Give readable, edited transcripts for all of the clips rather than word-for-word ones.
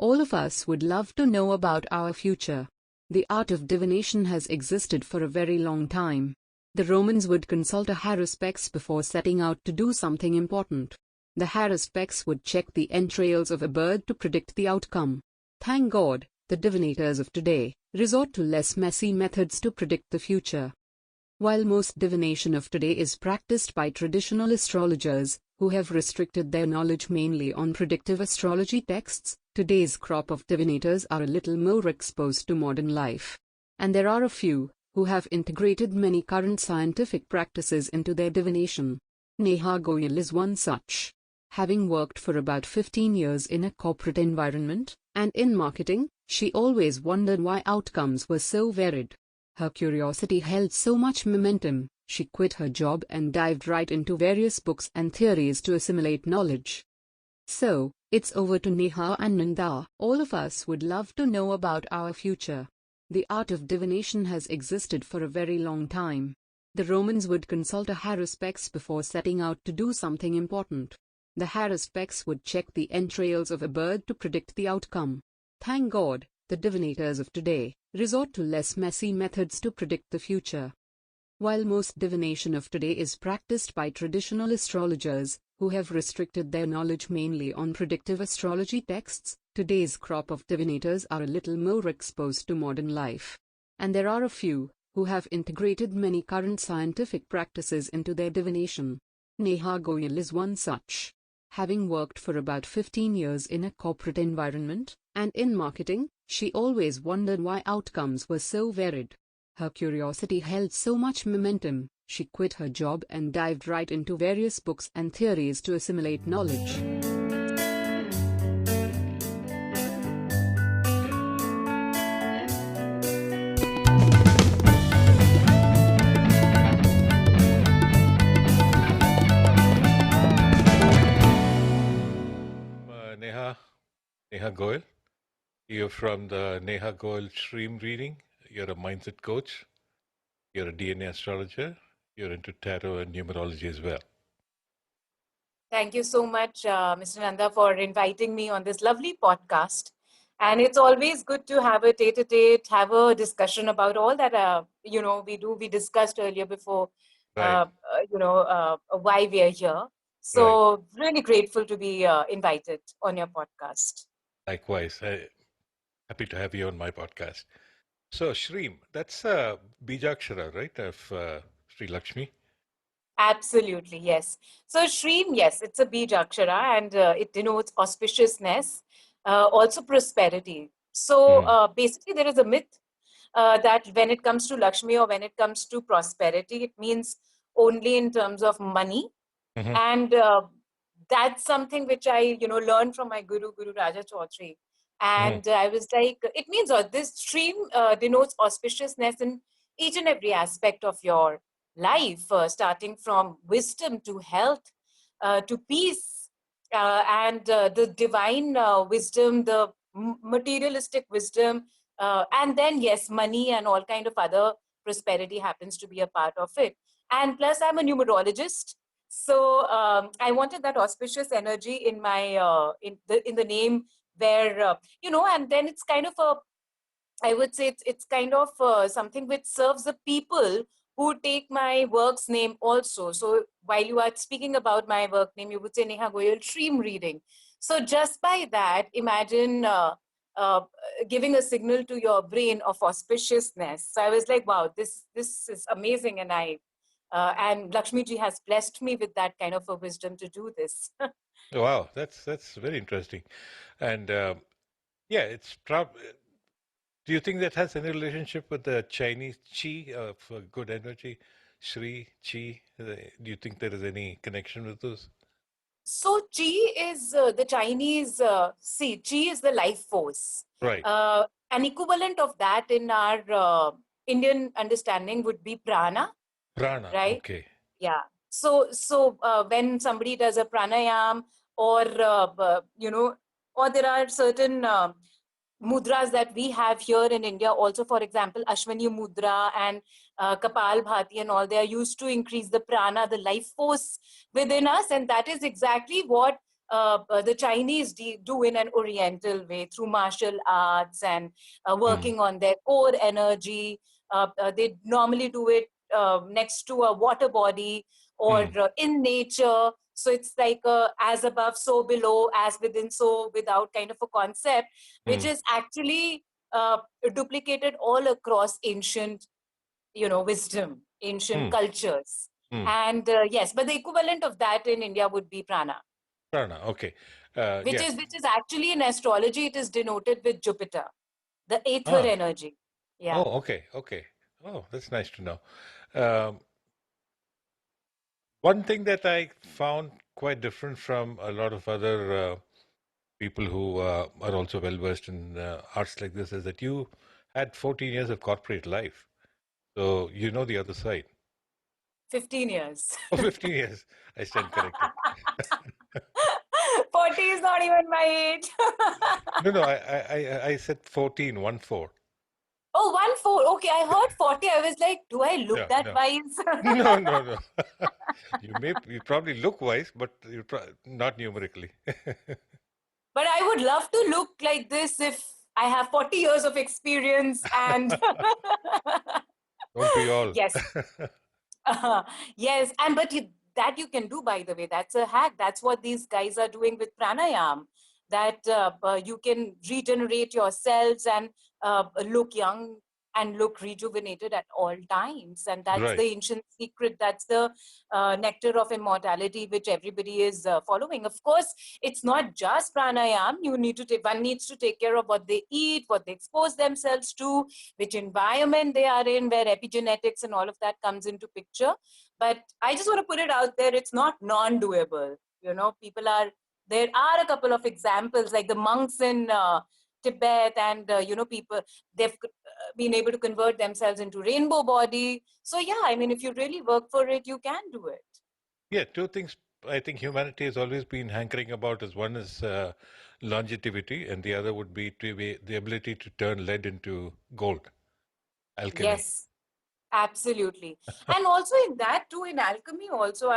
All of us would love to know about our future. The art of divination has existed for a very long time. The Romans would consult a haruspice before setting out to do something important. The haruspice would check the entrails of a bird to predict the outcome. Thank God, the divinators of today resort to less messy methods to predict the future. While most divination of today is practiced by traditional astrologers, who have restricted their knowledge mainly on predictive astrology texts, today's crop of divinators are a little more exposed to modern life. And there are a few who have integrated many current scientific practices into their divination. Nehaa Goyal is one such. Having worked for about 15 years in a corporate environment and in marketing, she always wondered why outcomes were so varied. Her curiosity held so much momentum, she quit her job and dived right into various books and theories to assimilate knowledge. So, it's over to Neha and Nanda. All of us would love to know about our future. The art of divination has existed for a very long time. The Romans would consult a haruspice before setting out to do something important. The haruspice would check the entrails of a bird to predict the outcome. Thank God, the divinators of today resort to less messy methods to predict the future. While most divination of today is practiced by traditional astrologers, who have restricted their knowledge mainly on predictive astrology texts, today's crop of divinators are a little more exposed to modern life. And there are a few who have integrated many current scientific practices into their divination. Neha Goyal is one such. Having worked for about 15 years in a corporate environment and in marketing, she always wondered why outcomes were so varied. Her curiosity held so much momentum, she quit her job and dived right into various books and theories to assimilate knowledge. Neha Goyal. You're from the Neha Goyal Shreem Reading. You're a mindset coach. You're a DNA astrologer. You're into tarot and numerology as well. Thank you so much, Mr. Nanda, for inviting me on this lovely podcast. And it's always good to have a tete-a-tete, have a discussion about all that, we discussed earlier before, Right. why we are here. Right. So really grateful to be invited on your podcast. Likewise. Happy to have you on my podcast. So, Shreem, that's Bijakshara, right, of Sri Lakshmi? Absolutely, yes. So Shreem, yes, it's a Bijakshara and it denotes auspiciousness, also prosperity. So basically there is a myth that when it comes to Lakshmi or when it comes to prosperity, it means only in terms of money. Mm-hmm. And that's something which I, learned from my Guru Raja Chaudhary. And I was like, it means this stream denotes auspiciousness in each and every aspect of your life, starting from wisdom to health, to peace, and the divine wisdom, the materialistic wisdom, and then, yes, money and all kind of other prosperity happens to be a part of it. And plus, I'm a numerologist. So I wanted that auspicious energy in my in the name where and then it's kind of I would say it's kind of something which serves the people who take my work's name also. So while you are speaking about my work name, you would say Neha Goyal Shreem Reading. So just by that, imagine giving a signal to your brain of auspiciousness. So I was like, wow, this is amazing, and Lakshmi ji has blessed me with that kind of a wisdom to do this. Wow, that's very interesting. And yeah, it's do you think that has any relationship with the Chinese Qi of good energy, Shri Qi? Do you think there is any connection with those? So Chi is the Chinese, Chi is the life force. Right. An equivalent of that in our Indian understanding would be prana, Prana. right? Okay. Yeah. So when somebody does a pranayam or, or there are certain mudras that we have here in India also, for example, Ashwani Mudra and Kapal Bhati and all, they are used to increase the prana, the life force within us. And that is exactly what the Chinese do in an oriental way through martial arts and working on their core energy. They normally do it next to a water body or in nature. So it's like as above, so below, as within, so without kind of a concept, which is actually duplicated all across ancient, wisdom, ancient cultures. And yes, but the equivalent of that in India would be prana, Prana, okay. which Yes. is actually in astrology, it is denoted with Jupiter, the aether Ah, energy. Yeah. oh, okay, okay. Oh, that's nice to know. Um, One thing that I found quite different from a lot of other people who are also well versed in arts like this is that you had 14 years of corporate life. So you know the other side. 15 years. Oh, 15 years. I stand corrected. 40 is not even my age. No, no, I said 14, 1 4. Oh, 1 4. Okay, I heard 40. I was like, do I look No, that no. wise? No, no, no. You probably look wise, but not numerically. But I would love to look like this if I have 40 years of experience and Don't we all? yes. Uh, yes, and but that you can do, by the way. That's a hack. That's what these guys are doing with pranayam. That you can regenerate your cells and look young and look rejuvenated at all times. And that's the Right. ancient secret. That's the nectar of immortality, which everybody is following. Of course, it's not just pranayam. One needs to take care of what they eat, what they expose themselves to, which environment they are in, where epigenetics and all of that comes into picture. But I just want to put it out there, it's not non-doable. There are a couple of examples, like the monks in Tibet, and people, they've been able to convert themselves into rainbow body. So yeah, I mean, if you really work for it, you can do it. Yeah, two things I think humanity has always been hankering about is one is longevity, and the other would be the ability to turn lead into gold, alchemy. Yes. Absolutely. And also in that too, in alchemy also,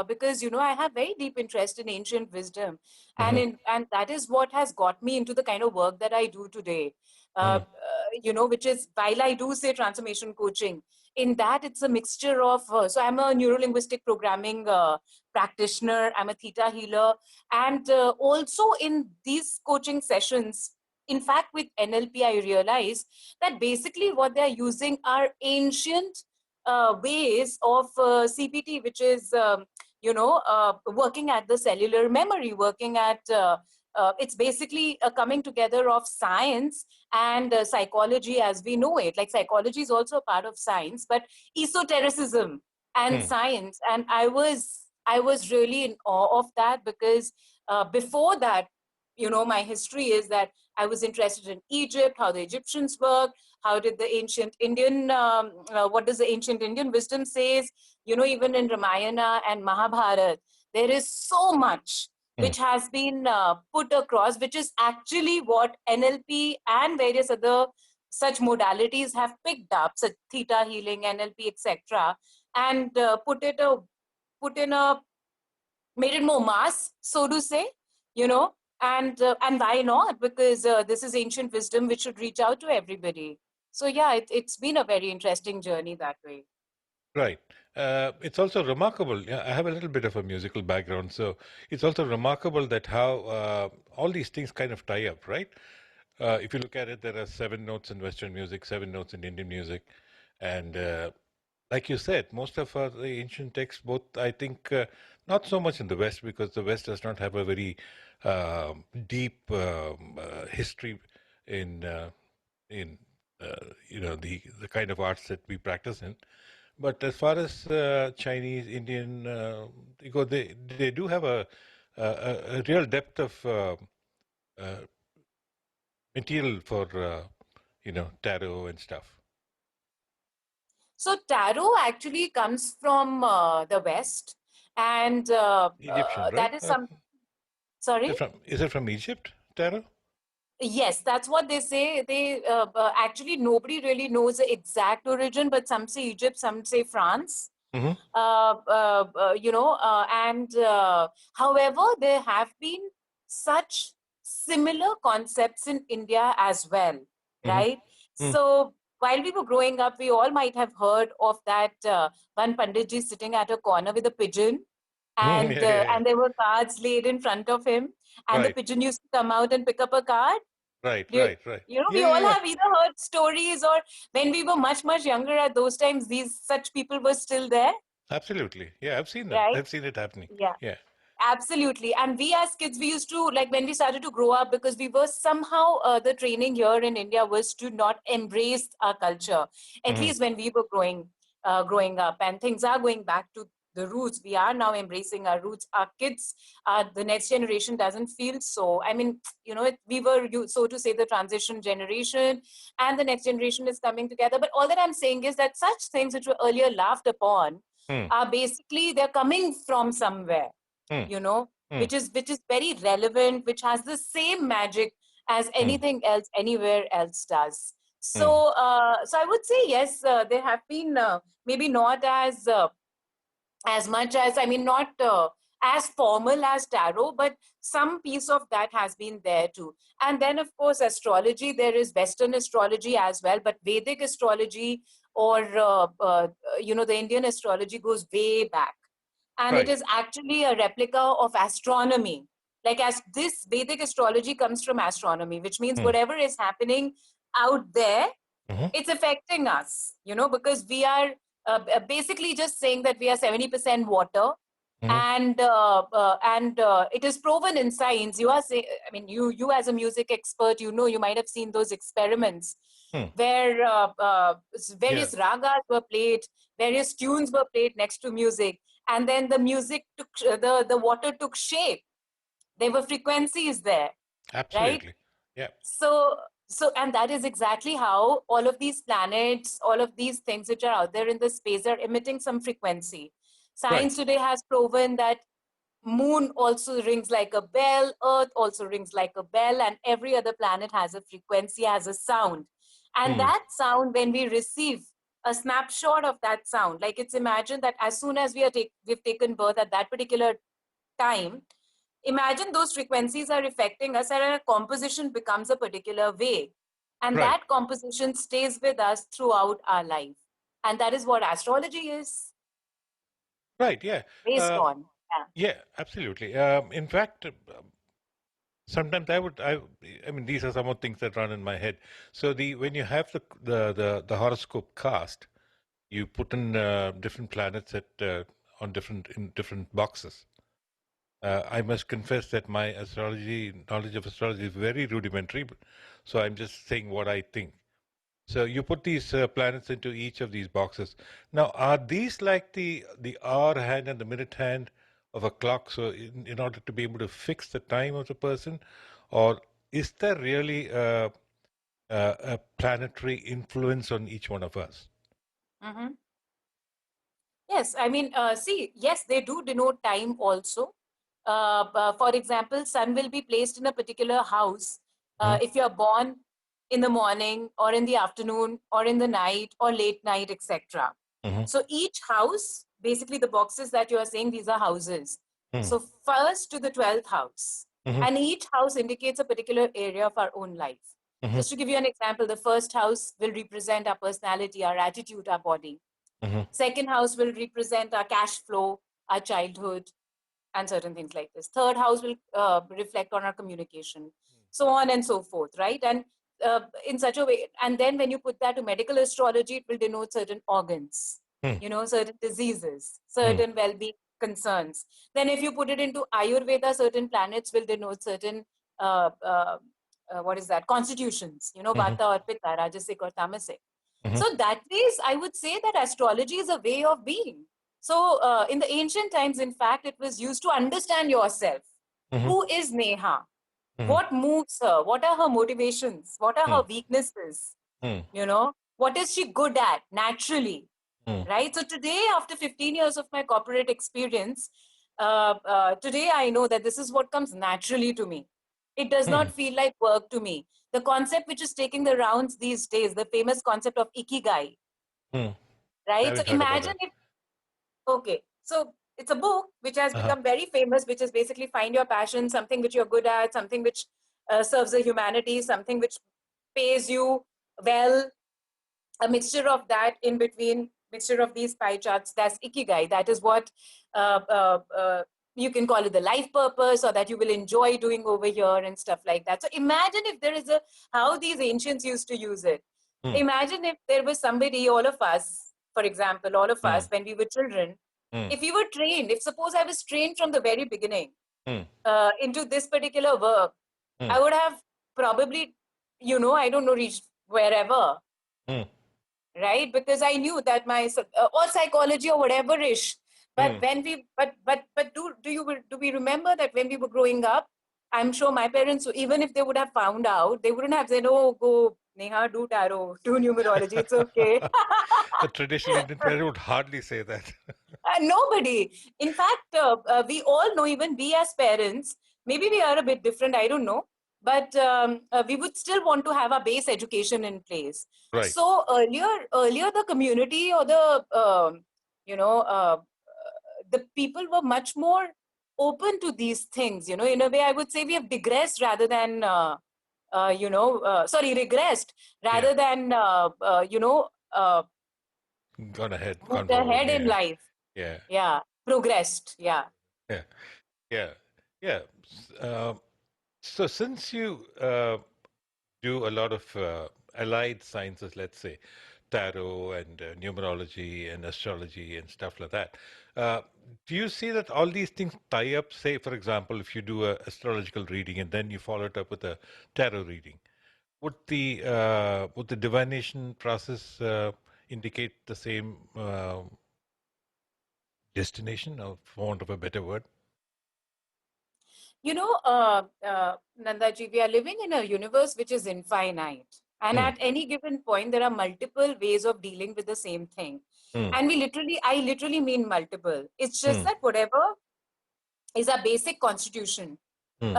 because, I have very deep interest in ancient wisdom, Hmm. and that is what has got me into the kind of work that I do today. Hmm. Which is, while I do say transformation coaching, in that it's a mixture of, so I'm a neuro-linguistic programming practitioner, I'm a theta healer, and also in these coaching sessions, in fact, with NLP, I realized that basically what they're using are ancient ways of CPT, which is, working at the cellular memory, working at, it's basically a coming together of science and psychology as we know it. Like psychology is also a part of science, but esotericism and Hmm. science. And I was really in awe of that, because before that, my history is that I was interested in Egypt, how the Egyptians worked, how did the ancient Indian, what does the ancient Indian wisdom says, even in Ramayana and Mahabharata, there is so much Hmm. which has been put across, which is actually what NLP and various other such modalities have picked up, such theta healing, NLP, etc., and put in a made it more mass, so to say, and why not? Because this is ancient wisdom which should reach out to everybody. So yeah, it's been a very interesting journey that way. Right. It's also remarkable. Yeah, I have a little bit of a musical background, so it's also remarkable that how all these things kind of tie up, right? If you look at it, there are 7 notes in Western music, 7 notes in Indian music, and like you said, most of the ancient texts, both I think, not so much in the West because the West does not have a very deep history in the kind of arts that we practice in. But as far as Chinese, Indian, they do have a real depth of uh, material for tarot and stuff. So tarot actually comes from the West, and Egyptian, right? that is some. Sorry. Is it from Egypt, tarot? Yes, that's what they say. Actually, nobody really knows the exact origin, but some say Egypt, some say France. Mhm. However, there have been such similar concepts in India as well, Mhm. right? Mm. So while we were growing up, we all might have heard of that one Panditji sitting at a corner with a pigeon, Mm. Yeah, yeah, yeah. and there were cards laid in front of him, and the Right, pigeon used to come out and pick up a card. right, You, right, right. we Yeah, yeah, all yeah. have either heard stories, or when we were much, much younger at those times, these such people were still there, Absolutely. Yeah, I've seen them. right? I've seen it happening. Yeah. Yeah. Absolutely. And we as kids, we used to, like when we started to grow up, because we were somehow, the training here in India was to not embrace our culture, at Mhm. least when we were growing up. And things are going back to the roots. We are now embracing our roots. Our kids, the next generation doesn't feel so. I mean, we were, so to say, the transition generation, and the next generation is coming together. But all that I'm saying is that such things which were earlier laughed upon Mm. are basically, they're coming from somewhere, Mm. you know Mm. which is very relevant, which has the same magic as Mm. anything else anywhere else does. Mm. So I would say yes, there have been, maybe not as much as, I mean, not as formal as tarot, but some piece of that has been there too. And then, of course, astrology, there is Western astrology as well, but Vedic astrology, or the Indian astrology, goes way back, and it Right. is actually a replica of astronomy. Like, as this Vedic astrology comes from astronomy, which means Mm. whatever is happening out there, Mhm. it's affecting us, because we are basically just saying that we are 70% water. Mhm. And it is proven in science. You are say, I mean, you as a music expert, you might have seen those experiments Mm. where Yeah. various ragas were played, various tunes were played next to music, and then the music took, the water took shape. There were frequencies there, right? Absolutely. Yeah. So and that is exactly how all of these planets, all of these things which are out there in the space, are emitting some frequency. Right. Science today has proven that moon also rings like a bell, earth also rings like a bell, and every other planet has a frequency, has a sound. And Mm. that sound, when we receive a snapshot of that sound, like, it's imagined that as soon as we've taken birth at that particular time, imagine those frequencies are affecting us, and our composition becomes a particular way, and Right. that composition stays with us throughout our life. And that is what astrology is Right. Yeah. based Um, on. Yeah. yeah. Absolutely. In fact, sometimes I mean, these are some of the things that run in my head. So when you have the horoscope cast, you put in different planets in different boxes. I must confess that my knowledge of astrology is very rudimentary, so I'm just saying what I think. So you put these planets into each of these boxes. Now, are these like the hour hand and the minute hand of a clock? So in order to be able to fix the time of the person, or is there really a planetary influence on each one of us? Mhm. Yes, I mean, see, yes, they do denote time also. For example, sun will be placed in a particular house Hmm. if you're born in the morning, or in the afternoon, or in the night, or late night, etc. Hmm. So each house, basically the boxes that you are saying, these are houses. Hmm. So first to the 12th house, Hmm. and each house indicates a particular area of our own life. Hmm. Just to give you an example, the first house will represent our personality, our attitude, our body. Hmm. Second house will represent our cash flow, our childhood, and certain things like this. Third house will reflect on our communication, so on and so forth, right? And in such a way, and then when you put that to medical astrology, it will denote certain organs, Hmm. certain diseases, Hmm. certain well-being concerns. Then if you put it into Ayurveda, certain planets will denote certain uh, uh, what is that, constitutions, Hmm. Vata or Pitta, Rajasic or Tamasic. Hmm. So that is, I would say that astrology is a way of being. So in the ancient times, in fact, it was used to understand yourself. Hmm. Who is Neha? Hmm. What moves her? What are her motivations? What are Hmm. her weaknesses? Hmm. What is she good at naturally? Hmm. Right? So today, after 15 years of my corporate experience, today I know that this is what comes naturally to me. It does Hmm. not feel like work to me. The concept which is taking the rounds these days, the famous concept of ikigai, Hmm. I right? So haven't heard about imagine that. Okay, so it's a book which has Uh-huh. become very famous, which is basically find your passion, something which you're good at, something which serves the humanity, something which pays you well, a mixture of that in between, mixture of these pie charts. That's ikigai. That is what uh, uh, uh, you can call it, the life purpose, or that you will enjoy doing over here and stuff like that. So imagine if there is how these ancients used to use it. Mm. Imagine if there was somebody, all of us, for example, all of us, Mm. when we were children, Mm. if we were trained, if suppose I was trained from the very beginning Mm. into this particular work, I Mm. would have probably, I don't know, reached wherever, Mm. right? Because I knew that my or psychology or whatever ish. But Mm. when we, but do we remember that when we were growing up, I'm sure my parents, even if they would have found out, they wouldn't have said, "Oh, go Neha, do tarot, do numerology. It's okay." A traditional Indian parent would hardly say that. Nobody. In fact, we all know, even we as parents, maybe we are a bit different, I don't know, but we would still want to have a base education in place. Right. So earlier, the community or you know, the people were much more open to these things. In a way, I would say we have digressed rather than, regressed Yeah. rather than, Gone ahead, gone moved forward. ahead in Yeah. life. Yeah. Yeah, progressed. Yeah. Yeah. Yeah. Yeah. So since you do a lot of allied sciences, let's say tarot and numerology and astrology and stuff like that, uh, do you see that all these things tie up? Say, for example, if you do a astrological reading and then you follow it up with a tarot reading, would the divination process indicate the same destination, or for want of a better word? Nandaji, we are living in a universe which is infinite. And Mm. at any given point, there are multiple ways of dealing with the same thing. Mm. And I literally mean multiple. It's just Mm. that whatever is our basic constitution, Mm.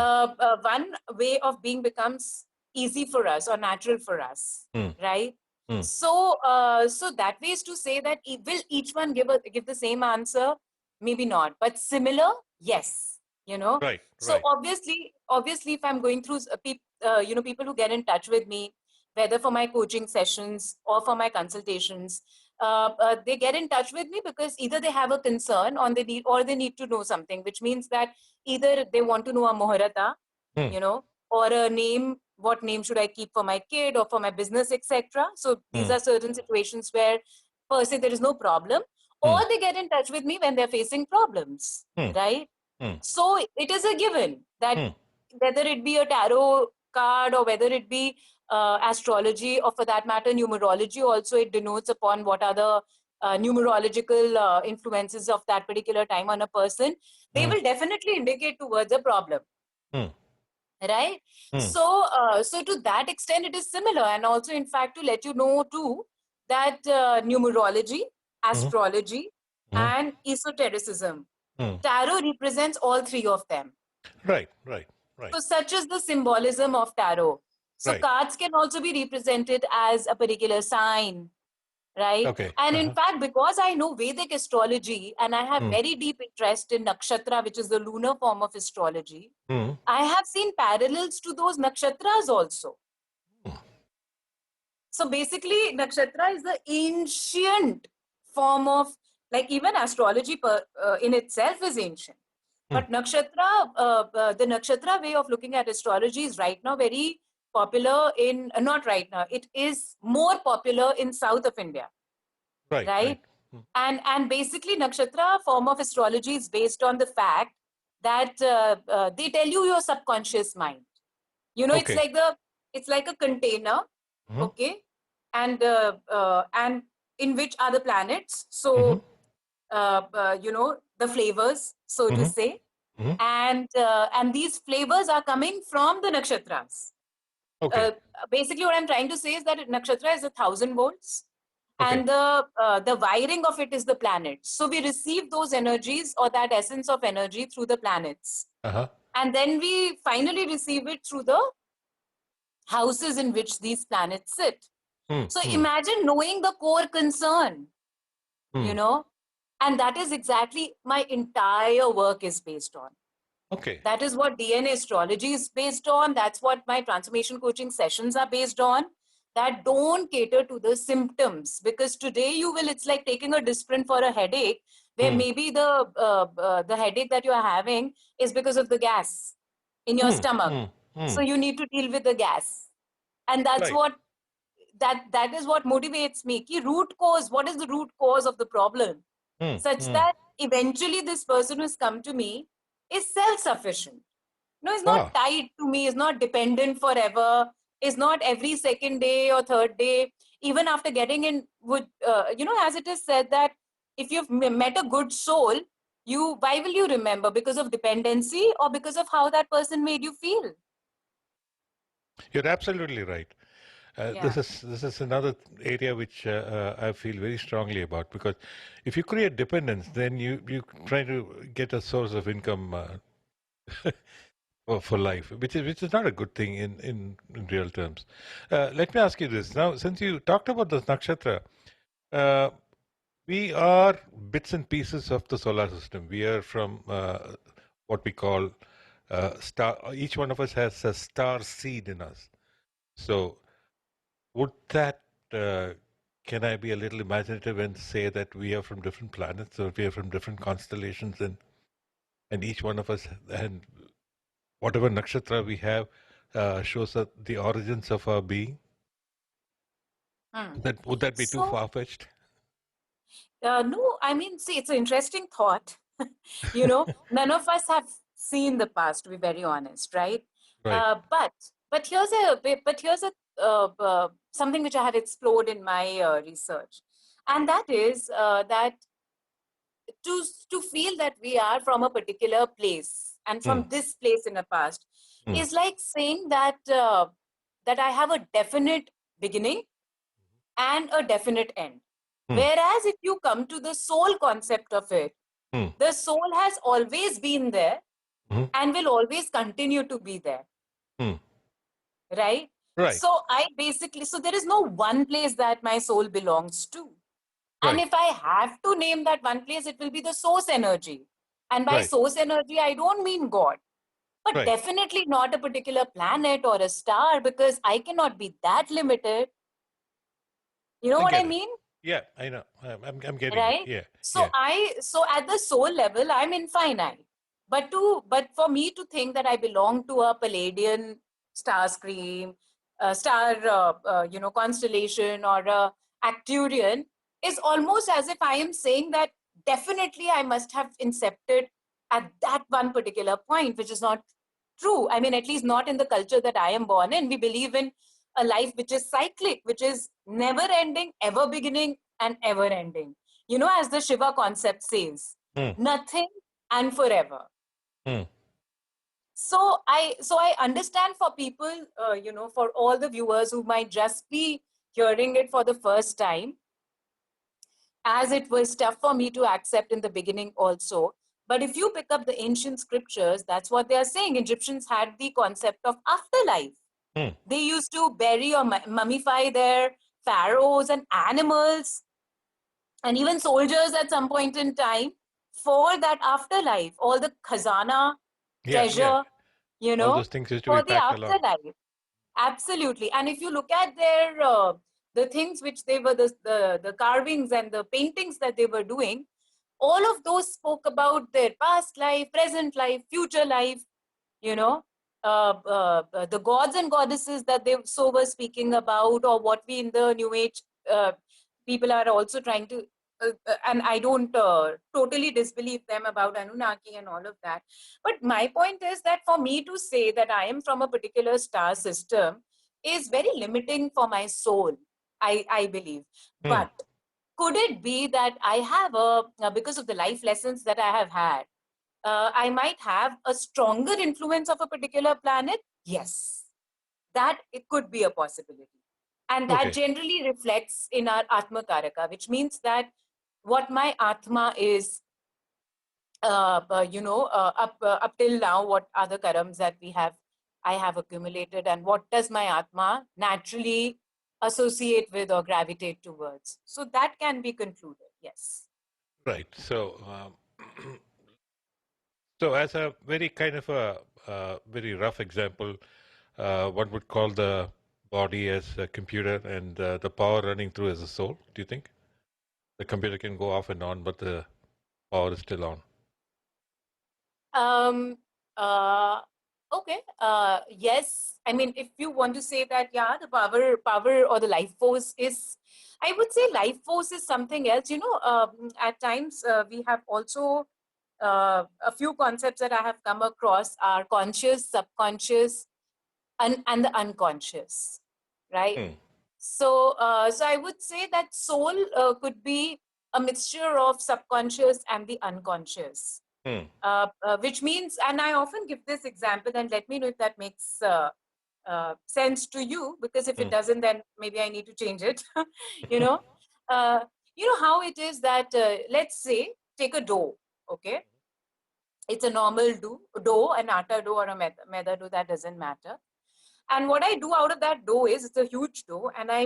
one way of being becomes easy for us or natural for us, Mm. right? Mm. So that way is to say that will each one give the same answer? Maybe not, but similar, yes. Right. So Right. obviously, if I'm going through people who get in touch with me, whether for my coaching sessions or for my consultations, they get in touch with me because either they have a concern or they need to know something, which means that either they want to know a muhurata, Mm. you know, or a name, what name should I keep for my kid or for my business, etc. So these Mm. are certain situations where per se there is no problem, or Mm. they get in touch with me when they're facing problems, Mm. right? Mm. So it is a given that Mm. whether it be a tarot card or whether it be astrology, or for that matter numerology also, it denotes upon what are the numerological influences of that particular time on a person. They Mm. will definitely indicate towards a problem, Mm. right? Mm. So to that extent it is similar. And also, in fact, to let you know too, that numerology, Mm. astrology, Mm. and esotericism, Mm. tarot represents all three of them. Right. Right. Right. So such is the symbolism of tarot. So Right. cards can also be represented as a particular sign, right? Okay. And in Uh-huh. fact, because I know Vedic astrology and I have Mm. very deep interest in nakshatra, which is the lunar form of astrology, Mm. I have seen parallels to those nakshatras also. Mm. So basically, nakshatra is the ancient form of, like, even astrology in itself is ancient. Mm. But the nakshatra way of looking at astrology is right now very popular not right now, it is more popular in south of India, Right. Right. right? Mm. And basically, nakshatra form of astrology is based on the fact that they tell you your subconscious mind. It's Okay. like it's like a container, Mm-hmm. okay, and in which are the planets. Mm-hmm. So the flavors, so to Mm-hmm. say, Mm-hmm. and these flavors are coming from the nakshatras. Okay. Uh, Basically, what I'm trying to say is that nakshatra is 1,000 volts, Okay. and the wiring of it is the planets. So we receive those energies or that essence of energy through the planets, Uh-huh. and then we finally receive it through the houses in which these planets sit. Mm. So Mm. imagine knowing the core concern, you Mm. know, And that is exactly my entire work is based on. Okay. That is what DNA astrology is based on. That's what my transformation coaching sessions are based on. That don't cater to the symptoms, because today it's like taking a Disprin for a headache, where maybe the headache that you are having is because of the gas in your stomach. So you need to deal with the gas, and that's Right. what that is what motivates me. Ki root cause. What is the root cause of the problem? Such that eventually this person who's come to me is self-sufficient. No, is not Ah, tied to me, is not dependent forever, is not every second day or third day. Even after getting in, as it is said that if you've met a good soul, why will you remember? Because of dependency or because of how that person made you feel? you're absolutely right. Yeah. This is another area which I feel very strongly about, because if you create dependence, then you try to get a source of income for life, which is not a good thing in real terms. Let me ask you this now, since you talked about the nakshatra. Uh, we are bits and pieces of the solar system. We are from what we call star. Each one of us has a star seed in us. So would that, uh, can I be a little imaginative and say that we are from different planets, or we are from different constellations, and each one of us, and whatever nakshatra we have, shows us the origins of our being? Hmm. Would that be too So, far-fetched? no, I mean, see, it's an interesting thought. None of us have seen the past, to be very honest, right? Right. But here's a something which I have explored in my research, and that is that to feel that we are from a particular place and Hmm. from this place in the past Hmm. is like saying that I have a definite beginning and a definite end. Hmm. Whereas if you come to the soul concept of it, Hmm. the soul has always been there Hmm. and will always continue to be there, Hmm. right? Right. So there is no one place that my soul belongs to. And Right. if I have to name that one place, it will be the source energy. And by Right. source energy, I don't mean God, but Right. definitely not a particular planet or a star, because I cannot be that limited. You know I what I get it. mean? Yeah, I know. I'm getting it. Right? Yeah. So Yeah. so at the soul level, I'm infinite. But for me to think that I belong to a Palladian star stream, a star constellation, or a Acturian, is almost as if I am saying that definitely I must have incepted at that one particular point, which is not true. I mean, at least not in the culture that I am born in. We believe in a life which is cyclic, which is never ending, ever beginning, and ever ending. As the Shiva concept says, Hmm. nothing and forever. Hmm. So I understand for people, for all the viewers who might just be hearing it for the first time, as it was tough for me to accept in the beginning also. But if you pick up the ancient scriptures, that's what they are saying. Egyptians had the concept of afterlife. Hmm. They used to bury or mummify their pharaohs and animals and even soldiers at some point in time for that afterlife, all the khazana, Yeah. Yeah. treasure, All those things used to be for the packed along. afterlife. Absolutely. And if you look at their the things which they were the carvings and the paintings that they were doing, all of those spoke about their past life, present life, future life, you know, the gods and goddesses that they so were speaking about, or what we in the New Age people are also trying to. And I don't totally disbelieve them about Anunnaki and all of that. But my point is that for me to say that I am from a particular star system is very limiting for my soul, I believe. Hmm. But could it be that I have because of the life lessons that I have had, I might have a stronger influence of a particular planet? Yes, that it could be a possibility. And that Okay. generally reflects in our Atma Karaka, which means that what my Atma is, up till now, what are the karams that I have accumulated, and what does my Atma naturally associate with or gravitate towards? So that can be concluded, yes. Right. So, so as a very kind of a very rough example, one would call the body as a computer and the power running through as a soul. Do you think the computer can go off and on, but the power is still on? Um, uh, okay. Yes. I mean, if you want to say that, yeah, the power or the life force is, I would say life force is something else. At times we have also a few concepts that I have come across are conscious, subconscious, and the unconscious, right? Hmm. So I would say that soul could be a mixture of subconscious and the unconscious, Hmm. which means, and I often give this example, and let me know if that makes sense to you, because if it Hmm. doesn't, then maybe I need to change it. you know, uh, you know how it is that let's say take a dough, okay? It's a normal dough, an atta dough or a maida dough, that doesn't matter. And what I do out of that dough is, it's a huge dough, and I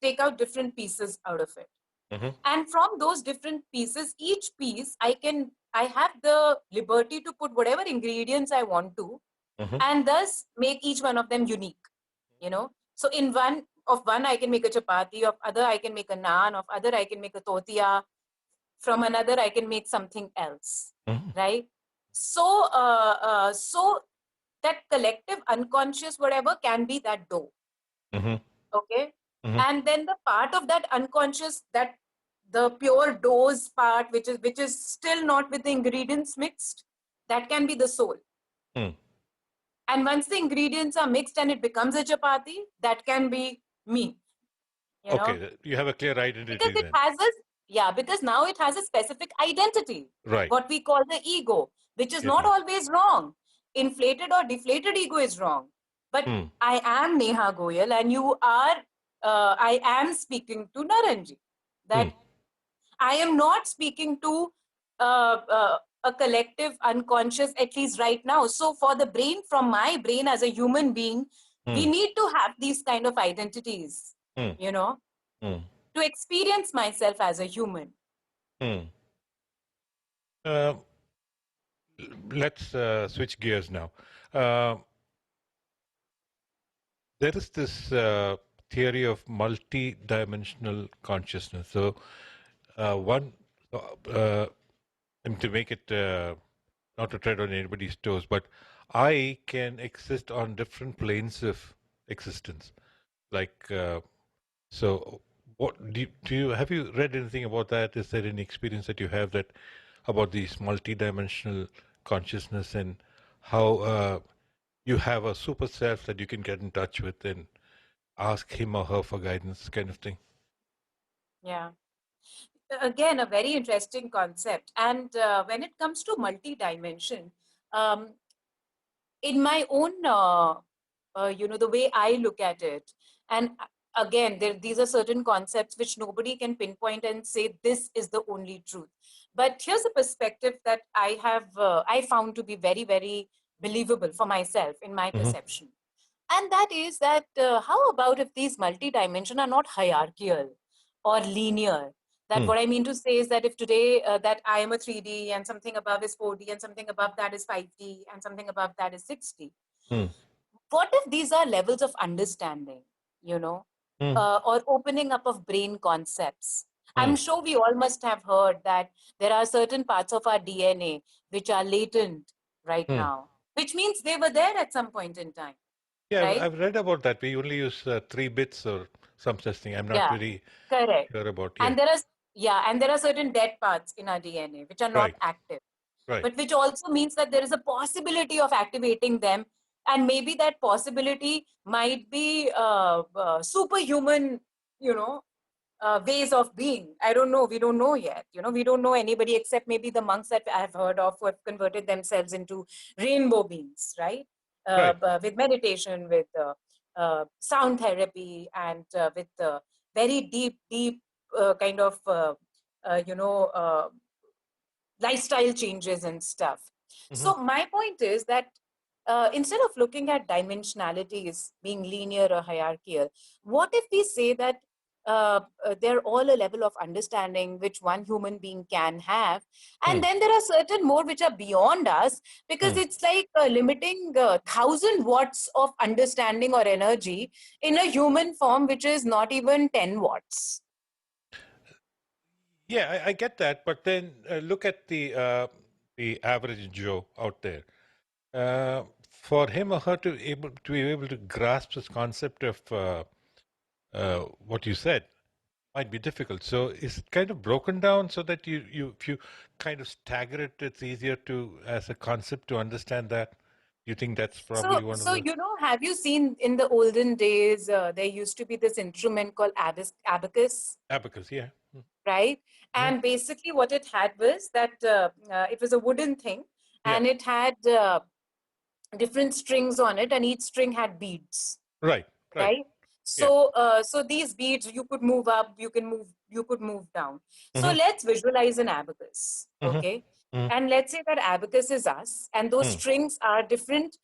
take out different pieces out of it. Mm-hmm. And from those different pieces, each piece I have the liberty to put whatever ingredients I want to, Mm-hmm. and thus make each one of them unique. So in one I can make a chapati, of other I can make a naan, of other I can make a tortilla, from another I can make something else, Mm-hmm. right? So that collective unconscious whatever can be that dough, Mm-hmm. okay? Mm-hmm. And then the part of that unconscious, that the pure dough's part, which is still not with the ingredients mixed, that can be the soul. Hmm. And once the ingredients are mixed and it becomes a chapati, that can be me, you know Okay, you have a clear because identity it then. has a yeah, because now it has a specific identity, Right. what we call the ego, which is It not is. always wrong. Inflated or deflated ego is wrong, but Hmm. I am Neha Goyal, and you are I am speaking to Naranji, Hmm. that I am not speaking to a collective unconscious, at least right now. So for the brain, from my brain as a human being, we Hmm. need to have these kind of identities, Hmm. you know Hmm. to experience myself as a human. Hmm. Uh, let's switch gears now. Uh, there is this theory of multi-dimensional consciousness. So, one, uh, and to make it not to tread on anybody's toes, but I can exist on different planes of existence. Like, so, what do you have you read anything about that? Is there any experience that you have that about these multi-dimensional consciousness and how you have a super self that you can get in touch with and ask him or her for guidance, kind of thing? Yeah. Again, a very interesting concept. And when it comes to multi-dimension, um, in my own, the way I look at it, and again, these are certain concepts which nobody can pinpoint and say this is the only truth. But here's a perspective that I found to be very, very believable for myself in my Mm-hmm. perception. And that is that how about if these multi-dimension are not hierarchical or linear? That Hmm. what I mean to say is that if today that I am a 3D and something above is 4D and something above that is 5D and something above that is 6D, Hmm. what if these are levels of understanding, you know, Hmm. or opening up of brain concepts? Hmm. I'm sure we all must have heard that there are certain parts of our DNA which are latent right Hmm. now, which means they were there at some point in time, Yeah, right? I've read about that. We only use 3 bits or some such thing. I'm not Yeah, very correct. sure about. Yeah, And there are certain dead parts in our DNA which are not right, active, right, but which also means that there is a possibility of activating them. And maybe that possibility might be superhuman, you know, ways of being. I don't know. We don't know yet. We don't know anybody except maybe the monks that I've heard of who have converted themselves into rainbow beings, right? right. With meditation, with sound therapy, and with very deep, deep kind of, lifestyle changes and stuff. Mm-hmm. So my point is that instead of looking at dimensionalities being linear or hierarchical, what if we say that they're all a level of understanding which one human being can have. And then there are certain more which are beyond us, because it's like limiting 1,000 watts of understanding or energy in a human form, which is not even 10 watts. Yeah, I get that, but then look at the average Joe out there. For him or her to be able to grasp this concept of what you said might be difficult. So is it kind of broken down so that you if you kind of stagger it, it's easier to as a concept to understand that. You think that's probably one of So the have you seen in the olden days, there used to be this instrument called abacus? abacus? Yeah. Right? Mhm. And basically what it had was that it was a wooden thing, Yeah. and it had different strings on it, and each string had beads, Right. Right. right? Yeah. So these beads, you could move up, you could move down. So Mm-hmm. let's visualize an abacus, okay? Mm-hmm. And let's say that abacus is us, and those strings are different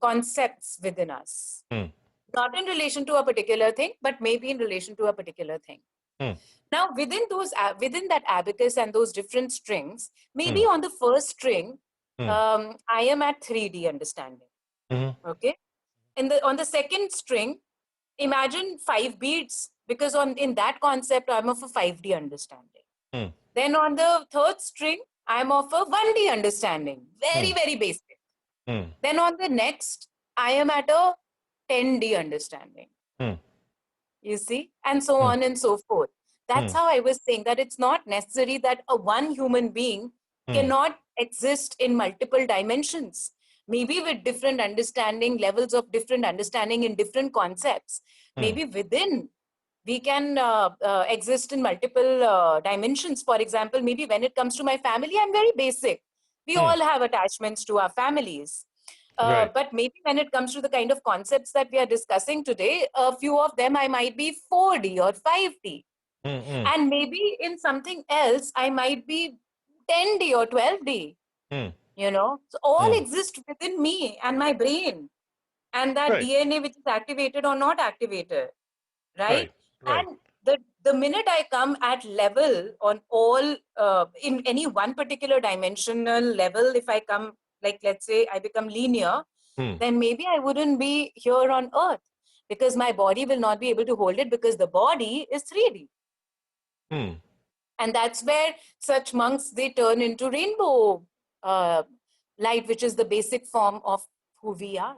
concepts within us, Mm-hmm. not in relation to a particular thing, but maybe in relation to a particular thing. Now, within that abacus and those different strings, maybe on the first string, I am at 3D understanding. Mm-hmm. Okay, on the second string, imagine 5 beats, because in that concept, I'm of a 5D understanding. Mm-hmm. Then on the third string, I'm of a 1D understanding, very very basic. Mm-hmm. Then on the next, I am at a 10D understanding. You see, and so on and so forth. That's how I was saying that it's not necessary that a one human being cannot exist in multiple dimensions, maybe with different understanding levels of different understanding in different concepts. Maybe within we can exist in multiple dimensions. For example, maybe when it comes to my family, I'm very basic. We all have attachments to our families. Right. But maybe when it comes to the kind of concepts that we are discussing today, a few of them I might be 4D or 5D. Mm-hmm. And maybe in something else, I might be 10D or 12D. So all exist within me and my brain, and that Right. DNA which is activated or not activated, right? Right. Right. And the minute I come at level on all, in any one particular dimensional level, if I come, like let's say I become linear, then maybe I wouldn't be here on earth, because my body will not be able to hold it, because the body is 3D. And that's where such monks, they turn into rainbow uh, light, which is the basic form of who we are,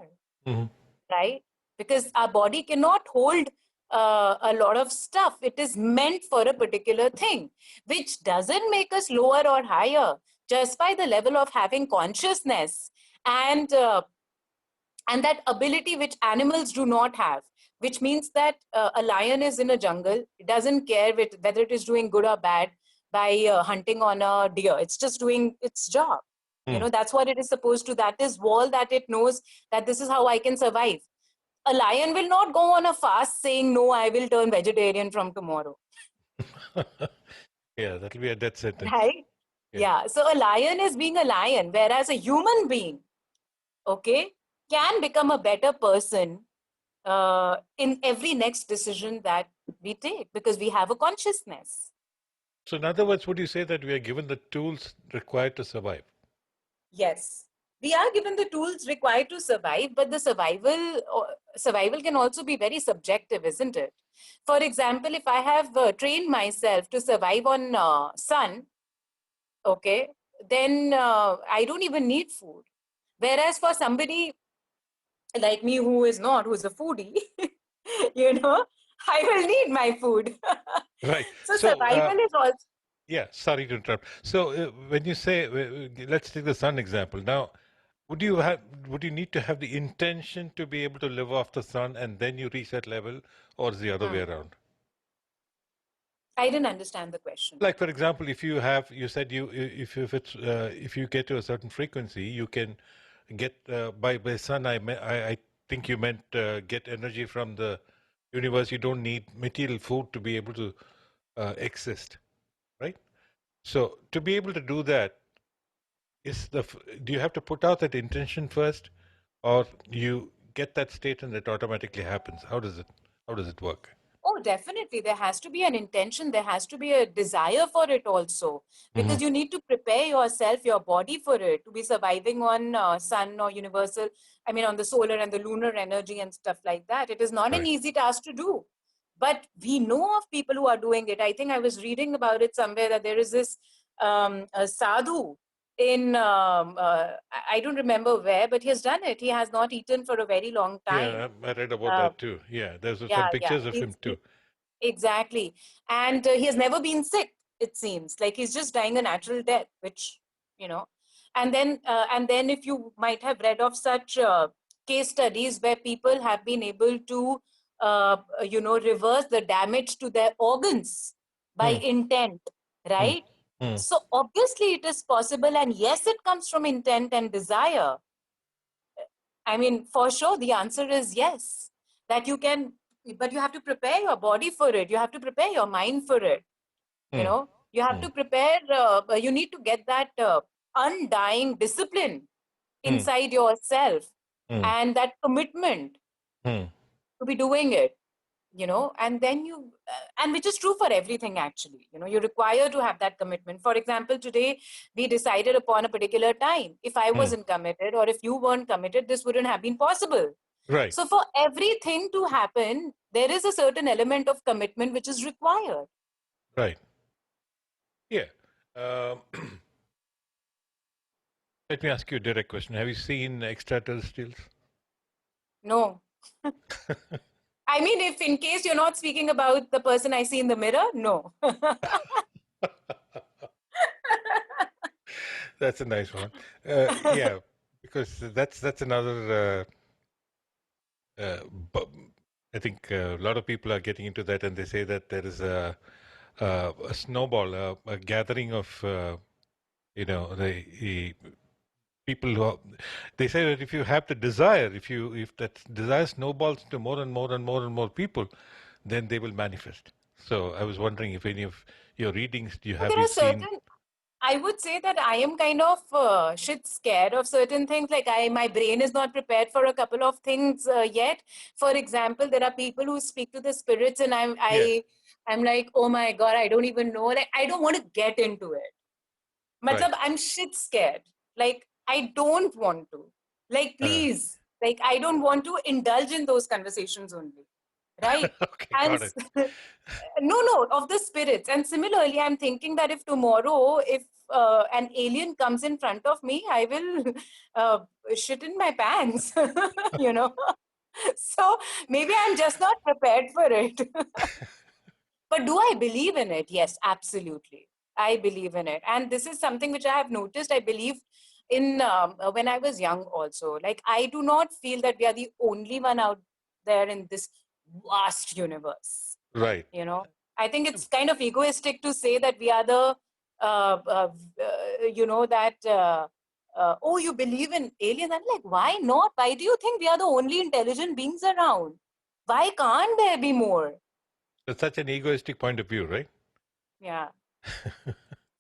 right? Because our body cannot hold a lot of stuff. It is meant for a particular thing, which doesn't make us lower or higher, just by the level of having consciousness and and that ability which animals do not have, which means that a lion is in a jungle. It doesn't care whether it is doing good or bad by hunting on a deer. It's just doing its job. That's what it is supposed to. That is all that it knows, that this is how I can survive. A lion will not go on a fast saying, no, I will turn vegetarian from tomorrow. Yeah, that'll be a death sentence. Right? Yeah. Yeah. So a lion is being a lion, whereas a human being, okay, can become a better person in every next decision that we take, because we have a consciousness. So, in other words, would you say that we are given the tools required to survive? Yes, we are given the tools required to survive, but the survival can also be very subjective, isn't it? For example, if I have trained myself to survive on sun, okay, then I don't even need food. Whereas for somebody like me who's a foodie, I will need my food. Right. So So, survival is also. yeah, sorry to interrupt. So, when you say, let's take the sun example. Now, would you need to have the intention to be able to live off the sun and then you reach that level, or is the other way around? I didn't understand the question. Like, for example, you said if you get to a certain frequency, you can get by sun. I think you meant get energy from the universe. You don't need material food to be able to exist, right? So to be able to do that, do you have to put out that intention first, or you get that state and it automatically happens? How does it work? Oh, Oh, definitely. There has to be an intention. There has to be a desire for it also, because you need to prepare yourself, your body for it to be surviving on sun or universal, I mean, on the solar and the lunar energy and stuff like that. It is not an Right. easy task to do. But we know of people who are doing it. I think I was reading about it somewhere that there is this a sadhu in, I don't remember where, but he has done it. He has not eaten for a very long time. Yeah, I read about Uh, that too. Yeah, there's some yeah, yeah. pictures of him too. Exactly. And he has never been sick, it seems. Like he's just dying a natural death, which, you know. And then if you might have read of such case studies where people have been able to, reverse the damage to their organs by Hmm. intent, Hmm. right? Hmm. So obviously it is possible. And yes, it comes from intent and desire. I mean, for sure, the answer is yes. That you can, but you have to prepare your body for it. You have to prepare your mind for it. You Hmm. know, you have Hmm. to prepare, you need to get that undying discipline Hmm. inside yourself Hmm. and that commitment Hmm. to be doing it, and then and which is true for everything actually. You're required to have that commitment. For example, today we decided upon a particular time. If I Hmm. wasn't committed or if you weren't committed, this wouldn't have been possible. Right. So for everything to happen, there is a certain element of commitment which is required. Right. Yeah. Um, let me ask you a direct question. Have you seen extraterrestrials? No. I mean, if in case you're not speaking about the person I see in the mirror, no. That's a nice one. Yeah, because that's another. Uh, bu- I think a lot of people are getting into that, and they say that there is a snowball, a gathering of the people who are, they say that if you have the desire, if that desire snowballs into more and more and more and more people, then they will manifest. So I was wondering if any of your readings, So have there you are seen? certain, I would say that I am kind of shit scared of certain things. Like my brain is not prepared for a couple of things yet. For example, there are people who speak to the spirits, and Yeah, I'm like, oh my god, I don't even know. Like I don't want to get into it. right. Matlab, I'm shit scared. Like I don't want to. Like Uh, please, like I don't want to indulge in those conversations only, right? okay, And got it. no, of the spirits. And similarly, I'm thinking that if tomorrow, if an alien comes in front of me, I will uh, shit in my pants, you know. So maybe I'm just not prepared for it. But do I believe in it? Yes, absolutely. I believe in it. And this is something which I have noticed. I believe in when I was young also. Like, I do not feel that we are the only one out there in this vast universe. Right. I think it's kind of egoistic to say that we are the, that, oh, you believe in aliens. I'm like, why not? Why do you think we are the only intelligent beings around? Why can't there be more? That's such an egoistic point of view, right? Yeah.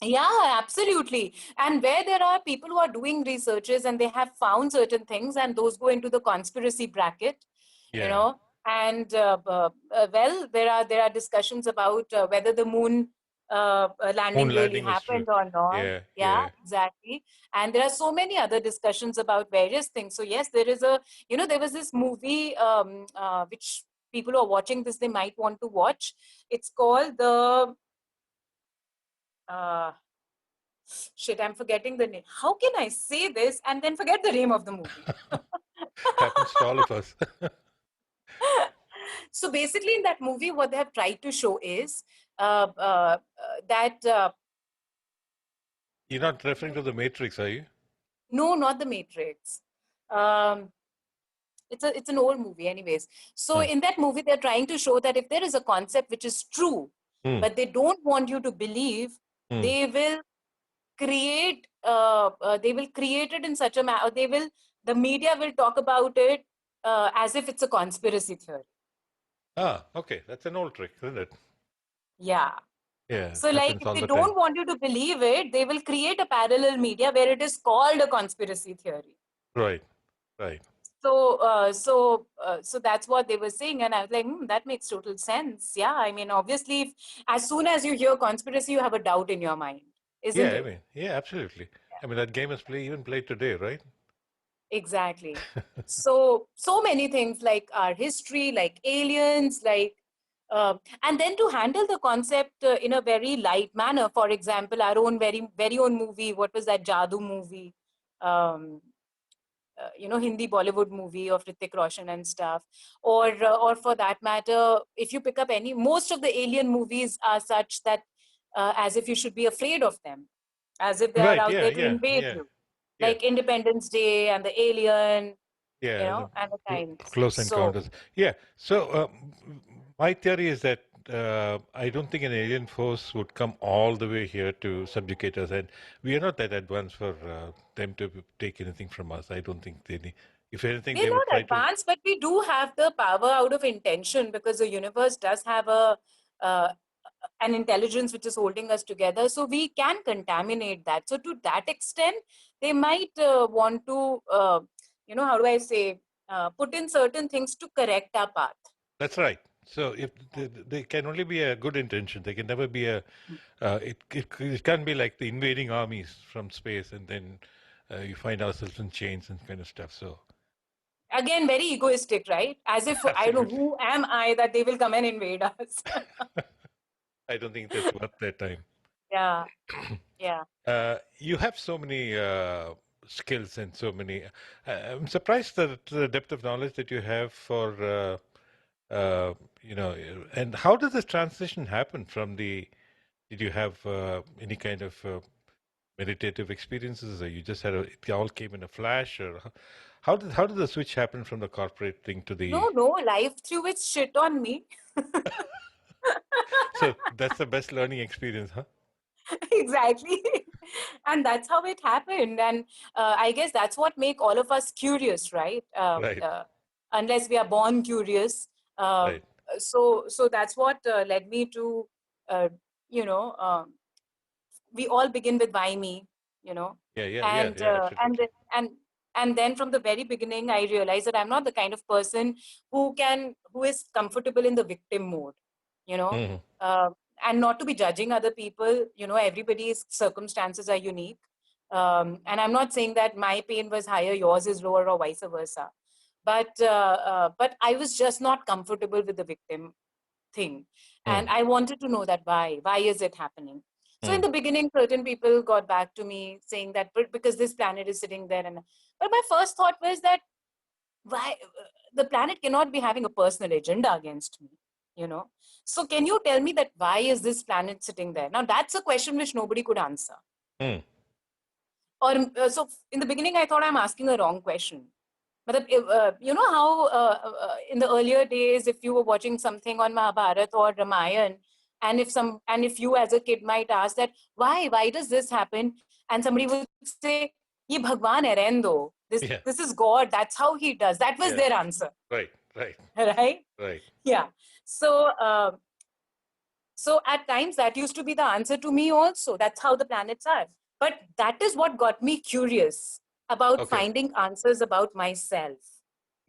Yeah, absolutely. And where there are people who are doing researches and they have found certain things, and those go into the conspiracy bracket, you Yeah. know. And well, there are discussions about whether the moon Moon landing really landing was true. happened or not. Yeah, Yeah, yeah. exactly. And there are so many other discussions about various things. So yes, there is there was this movie which people who are watching this, they might want to watch. It's called the uh, shit, I'm forgetting the name. How can I say this and then forget the name of the movie? Happens to all of us. So basically, in that movie, what they have tried to show is that You're not referring to the Matrix, are you? no, not the Matrix. Um, it's an old movie, anyways. So Huh. in that movie, they're trying to show that if there is a concept which is true, Hmm. but they don't want you to believe, Hmm. they will they will create it in such a manner. The media will talk about it as if it's a conspiracy theory. Ah, okay. That's an old trick, isn't it? Yeah. Yeah, So, like, happens if all they the time. don't want you to believe it, they will create a parallel media where it is called a conspiracy theory. Right, right. So that's what they were saying, and I was like, that makes total sense. Yeah, I mean, obviously, as soon as you hear conspiracy, you have a doubt in your mind, isn't Yeah, I it? mean, yeah, absolutely. I mean, that game is even played today, right? Exactly. So many things like our history, like aliens, like, and then to handle the concept in a very light manner. For example, our own very own movie. What was that Jadoo movie? Um, Hindi Bollywood movie of Hrithik Roshan and stuff, or for that matter, if you pick up most of the alien movies are such that as if you should be afraid of them, as if they are Right, out yeah, there to yeah, invade yeah, you, yeah, like Independence Day and the Alien, yeah, the and the kinds. close So encounters. Yeah, so my theory is that I don't think an alien force would come all the way here to subjugate us, and we are not that advanced for them to take anything from us. I don't think they need. If anything, we're they would not try to. advanced, but we do have the power out of intention because the universe does have uh, an intelligence which is holding us together. So we can contaminate that. So to that extent, they might want to, how do I say, put in certain things to correct our path. That's right. So if they can only be a good intention, they can never be a. It can't be like the invading armies from space, and then you find ourselves in chains and kind of stuff. So Again, very egoistic, right? As if I don't know absolutely, who am I that they will come and invade us. I don't think that's worth their time. Yeah, yeah. You have so many skills and so many. I'm surprised at the depth of knowledge that you have for, uh, you know, and how does this transition happen from the? Did you have any kind of meditative experiences, or you just had it all came in a flash, or how did the switch happen from the corporate thing to the? No, life threw its shit on me. So that's the best learning experience, huh? Exactly. And that's how it happened. And I guess that's what make all of us curious, right? Right, Unless we are born curious. Uh, right. so that's what led me to, uh, you know, we all begin with why me, you know, Yeah, yeah, yeah, and yeah, and absolutely. and and then from the very beginning, I realized that I'm not the kind of person who is comfortable in the victim mode, you know, Hmm. uh, and not to be judging other people. Everybody's circumstances are unique, and I'm not saying that my pain was higher, yours is lower, or vice versa. But I was just not comfortable with the victim thing, and Mm. I wanted to know that why is it happening. So in Mm. the beginning, certain people got back to me saying that, but because this planet is sitting there, and but my first thought was that why the planet cannot be having a personal agenda against me, you know. So can you tell me that why is this planet sitting there? Now that's a question which nobody could answer. Mm. Or so in the beginning I thought I'm asking a wrong question. But you know how in the earlier days, if you were watching something on Mahabharata or Ramayan, and if you as a kid might ask that why does this happen, and somebody would say, "Ye Bhagwan hai, rehn do. Yeah, This is God. That's how He does." That was yeah. their answer, Right, right, right? right. Yeah. So so at times that used to be the answer to me also. That's how the planets are. But that is what got me curious about Okay, finding answers about myself.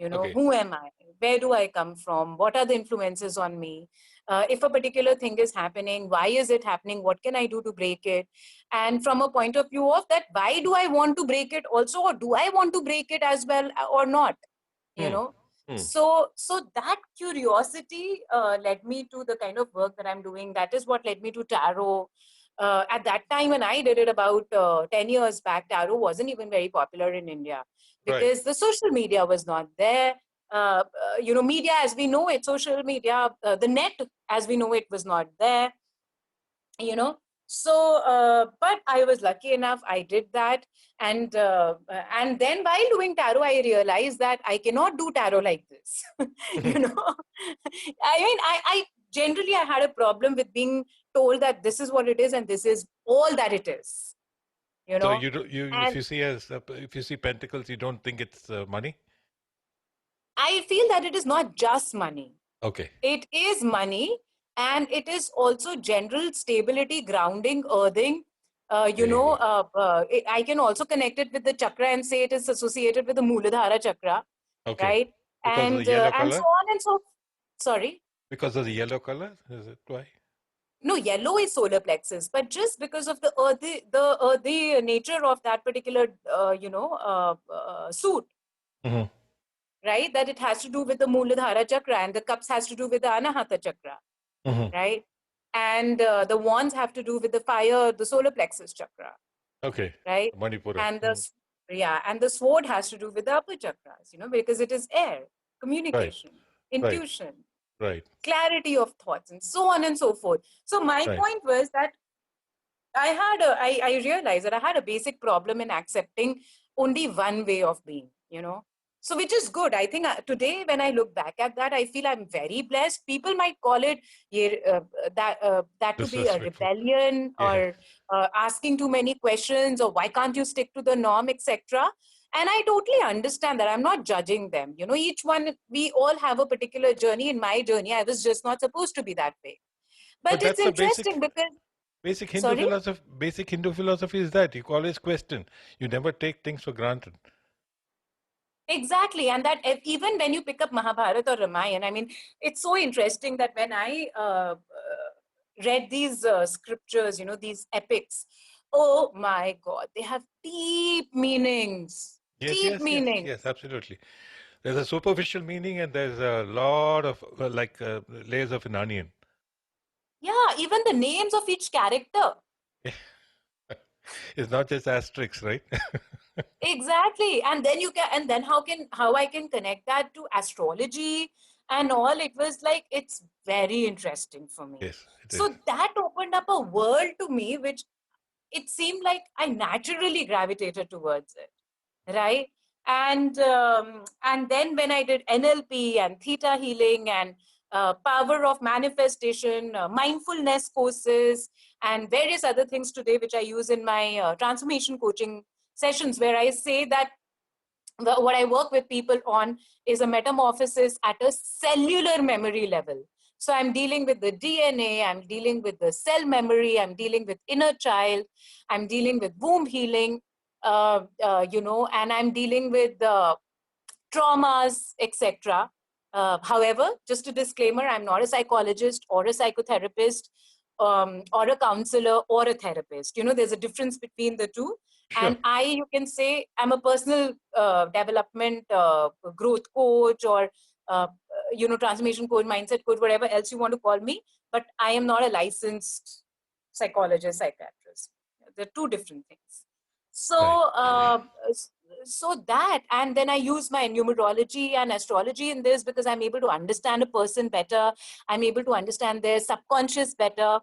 okay. Who am I? Where do I come from? What are the influences on me? If a particular thing is happening, why is it happening? What can I do to break it? And from a point of view of that, why do I want to break it also, or do I want to break it as well, or not? you Mm. know Mm. so that curiosity led me to the kind of work that I'm doing. That is what led me to tarot. At that time when I did it about 10 years back, tarot wasn't even very popular in India Right. because the social media was not there. Media as we know it, social media, the net as we know it, was not there. you know but I was lucky enough, I did that. And then while doing tarot, I realized that I cannot do tarot like this. you know I generally, I had a problem with being told that this is what it is and this is all that it is. you So know you do you and if you see pentacles, you don't think it's money? I feel that it is not just money. Okay. It is money, and it is also general stability, grounding, earthing. Very good. I can also connect it with the chakra and say it is associated with the Muladhara chakra. Okay. right? Because of the yellow And so color? on and so. Sorry. Because of the yellow color? Is it why? No, yellow is solar plexus, but just because of the nature of that particular suit, Hmm. right? That it has to do with the Muladhara chakra, and the cups has to do with the Anahata chakra, Hmm. right? And the wands have to do with the fire, the solar plexus chakra, Okay. right? Manipura. And and the sword has to do with the upper chakras, because it is air, Right. communication, Right. intuition, Right. clarity of thoughts, and so on and so forth. So my Right. point was that I realized that I had a basic problem in accepting only one way of being, So which is good. I think today when I look back at that, I feel I'm very blessed. People might call it that to be a Disrespectful. rebellion Yeah. or asking too many questions or why can't you stick to the norm, etc. And I totally understand that. I'm not judging them. Each one, we all have a particular journey. In my journey, I was just not supposed to be that way. But But it's that's the interesting because, basic Hindu sorry? philosophy. Basic Hindu philosophy is that you always question. You never take things for granted. Exactly. And that even when you pick up Mahabharata or Ramayana, I mean, it's so interesting that when I read these scriptures, these epics, oh my God, they have deep meanings, Yes, deep yes, yes, meanings. yes, absolutely. There's a superficial meaning and there's a lot of layers of an onion. Yeah, even the names of each character. It's not just asterisks, right? Exactly. And then and then how I can connect that to astrology and all. It was like, it's very interesting for me. Yes, it is. So that opened up a world to me, which it seemed like I naturally gravitated towards it, right? And then when I did NLP and theta healing and power of manifestation, mindfulness courses, and various other things today, which I use in my transformation coaching sessions, where I say that what I work with people on is a metamorphosis at a cellular memory level. So I'm dealing with the DNA, I'm dealing with the cell memory, I'm dealing with inner child, I'm dealing with womb healing, and I'm dealing with traumas, etc. However, just a disclaimer, I'm not a psychologist or a psychotherapist or a counselor or a therapist. There's a difference between the two. Sure. And you can say, I'm a personal development growth coach or, transformation coach, mindset coach, whatever else you want to call me. But I am not a licensed psychologist, psychiatrist. They're two different things. Right. So, so that, and then I use my numerology and astrology in this because I'm able to understand a person better. I'm able to understand their subconscious better,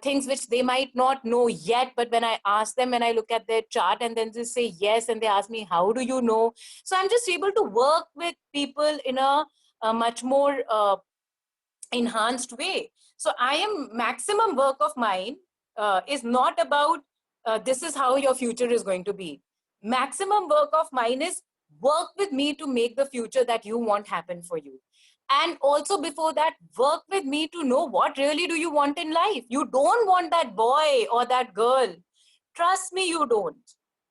things which they might not know yet. But when I ask them, when I look at their chart and then they say yes, and they ask me, how do you know? So I'm just able to work with people in a much more enhanced way. So I am maximum work of mine is not about this is how your future is going to be. Maximum work of mine is work with me to make the future that you want happen for you. And also before that, work with me to know what really do you want in life. You don't want that boy or that girl. Trust me, you don't,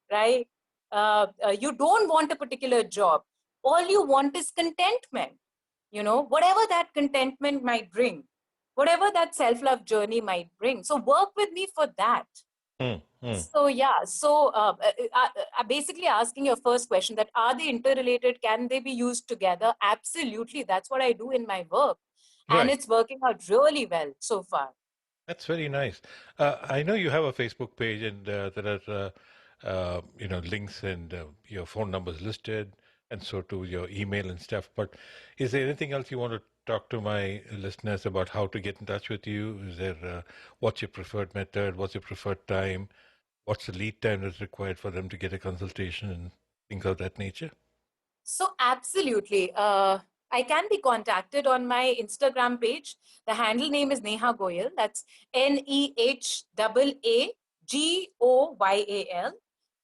right? You don't want a particular job. All you want is contentment, whatever that contentment might bring, whatever that self-love journey might bring. So work with me for that. Hmm. Hmm. So yeah, so basically asking your first question, that are they interrelated? Can they be used together? Absolutely. That's what I do in my work. And Right. it's working out really well so far. That's very nice. I know you have a Facebook page, and there are links and your phone numbers listed, and so to your email and stuff. But is there anything else you want to talk to my listeners about how to get in touch with you? Is there what's your preferred method? What's your preferred time? What's the lead time that's required for them to get a consultation and things of that nature? So absolutely. I can be contacted on my Instagram page. The handle name is Neha Goyal. That's NEHAAGOYAL.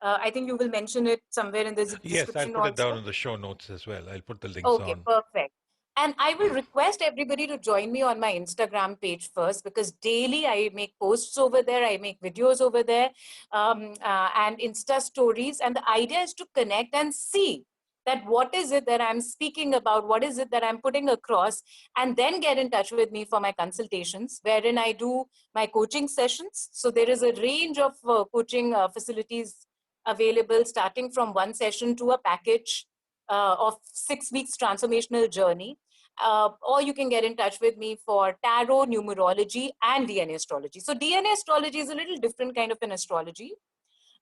I think you will mention it somewhere in the Yes, I'll description put it down also. in the show notes as well. I'll put the links Okay, on. perfect. And I will request everybody to join me on my Instagram page first, because daily I make posts over there, I make videos over there, and Insta stories. And the idea is to connect and see that what is it that I'm speaking about, what is it that I'm putting across, and then get in touch with me for my consultations, wherein I do my coaching sessions. So there is a range of coaching facilities available, starting from one session to a package of 6 weeks transformational journey. Or you can get in touch with me for tarot, numerology, and DNA astrology. So DNA astrology is a little different kind of an astrology.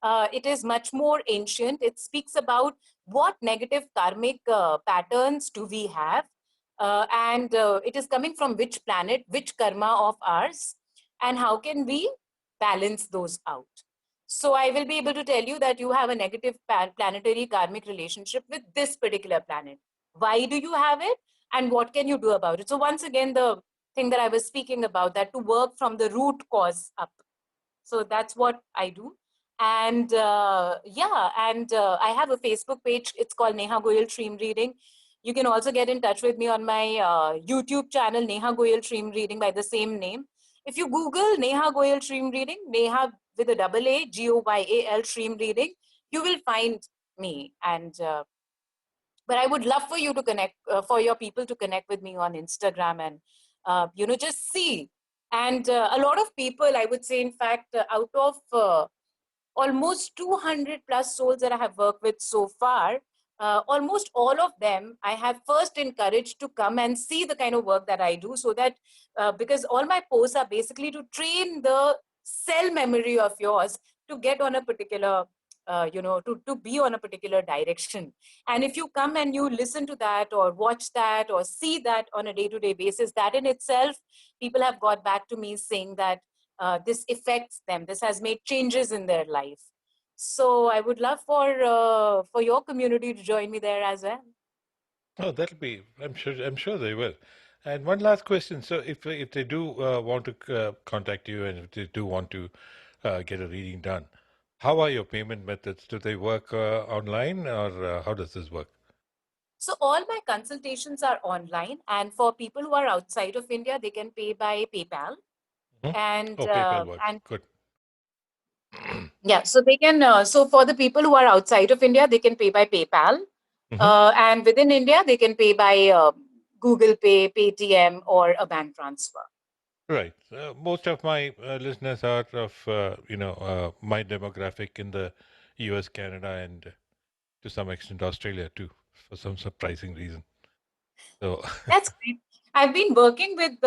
It is much more ancient. It speaks about what negative karmic patterns do we have, and it is coming from which planet, which karma of ours, and how can we balance those out. So I will be able to tell you that you have a negative planetary karmic relationship with this particular planet. Why do you have it, and what can you do about it? So once again, the thing that I was speaking about, that to work from the root cause up. So that's what I do. And I have a Facebook page. It's called Nehaa Goyal Shreem Reading. You can also get in touch with me on my YouTube channel, Nehaa Goyal Shreem Reading, by the same name. If you Google Nehaa Goyal Shreem Reading, Neha with a double A, Goyal Shreem Reading, you will find me. And but I would love for you to connect, for your people to connect with me on Instagram, and just see. And a lot of people, I would say, in fact, out of almost 200 plus souls that I have worked with so far, almost all of them I have first encouraged to come and see the kind of work that I do, so that because all my posts are basically to train the cell memory of yours to get on a particular to be on a particular direction. And if you come and you listen to that or watch that or see that on a day-to-day basis, that in itself, people have got back to me saying that this affects them, this has made changes in their life. So I would love for your community to join me there as well. Oh, that'll be. I'm sure they will. And one last question. So, if they do want to contact you, and if they do want to get a reading done, how are your payment methods? Do they work online, or how does this work? So all my consultations are online, and for people who are outside of India, they can pay by PayPal. Mhm. And Oh, PayPal works. Good. yeah, so they can. So for the people who are outside of India, they can pay by PayPal, Hmm. and within India, they can pay by Google Pay, Paytm, or a bank transfer. Right. Most of my listeners are of my demographic in the U.S., Canada, and to some extent Australia too, for some surprising reason. So, That's great. I've been working with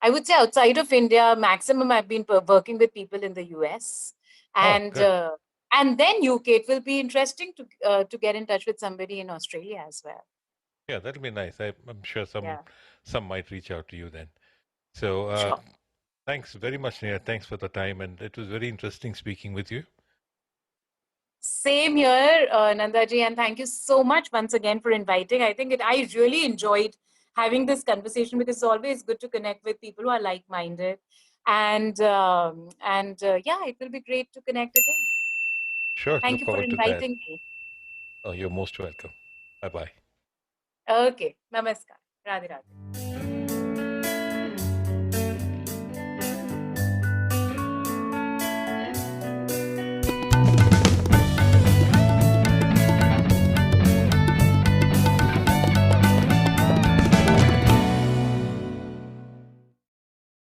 I would say outside of India, maximum I've been working with people in the US, oh, and good. then UK. It will be interesting to get in touch with somebody in Australia as well. Yeah, that'll be nice. I'm sure Yeah, some might reach out to you then. So, sure. thanks very much, Nia. Thanks for the time, and it was very interesting speaking with you. Same here, Nandaji, and thank you so much once again for inviting. I really enjoyed having this conversation, because it's always good to connect with people who are like-minded, and yeah, it will be great to connect again. Sure, Thank look you for forward to that. inviting me. Oh, you're most welcome. Bye bye. Okay, namaskar. Radhe Radhe.